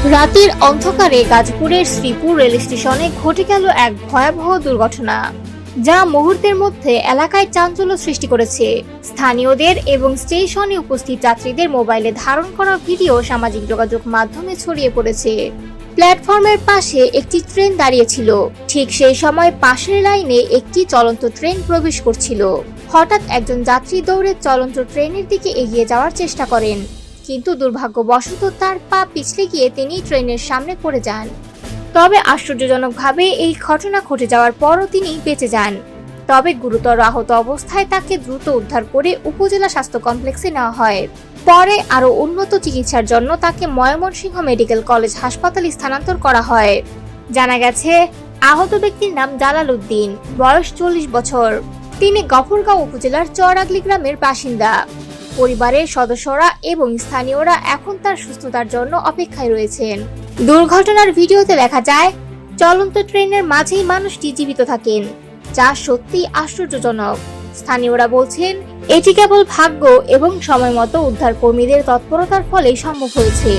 রাতের অন্ধকারে গাজীপুরের শ্রীপুর রেল স্টেশনে ঘটে গেল এক ভয়াবহ দুর্ঘটনা, যা মুহূর্তের মধ্যে এলাকায় চাঞ্চল্য সৃষ্টি করেছে। স্থানীয়দের এবং স্টেশনে উপস্থিত যাত্রীদের মোবাইলে ধারণ করা ভিডিও সামাজিক যোগাযোগ মাধ্যমে ছড়িয়ে পড়েছে। প্ল্যাটফর্মের পাশে একটি ট্রেন দাঁড়িয়েছিল। ঠিক সেই সময় পাশের লাইনে একটি চলন্ত ট্রেন প্রবেশ করছিল। হঠাৎ একজন যাত্রী দৌড়ে চলন্ত ট্রেনের দিকে এগিয়ে যাওয়ার চেষ্টা করেন, কিন্তু দুর্ভাগ্যবশত তার পা পিছলে গিয়ে তিনি ট্রেনের সামনে পড়ে যান। তবে আশ্চর্যজনকভাবে এই ঘটনা ঘটে যাওয়ার পরও তিনি বেঁচে যান। তবে গুরুতর আহত অবস্থায় তাকে দ্রুত উদ্ধার করে উপজেলা স্বাস্থ্য কমপ্লেক্সে নেওয়া হয়। পরে আরও উন্নত চিকিৎসার জন্য তাকে ময়মনসিংহ মেডিকেল কলেজ হাসপাতালে স্থানান্তর করা হয়। জানা গেছে, আহত ব্যক্তির নাম জালাল উদ্দিন, বয়স 40 বছর। তিনি গফরগাঁও উপজেলার চরাগলি গ্রামের বাসিন্দা। পরিবারের সদস্যরা এবং স্থানীয়রা এখন তার সুস্থতার জন্য অপেক্ষায় রয়েছেন। দুর্ঘটনার ভিডিওতে দেখা যায়, চলন্ত ট্রেনের মাঝেই মানুষটি জীবিত থাকেন, যা সত্যি আশ্চর্যজনক। স্থানীয়রা বলছেন, এটি কেবল ভাগ্য এবং সময়মতো উদ্ধার কর্মীদের তৎপরতার ফলেই সম্ভব হয়েছে।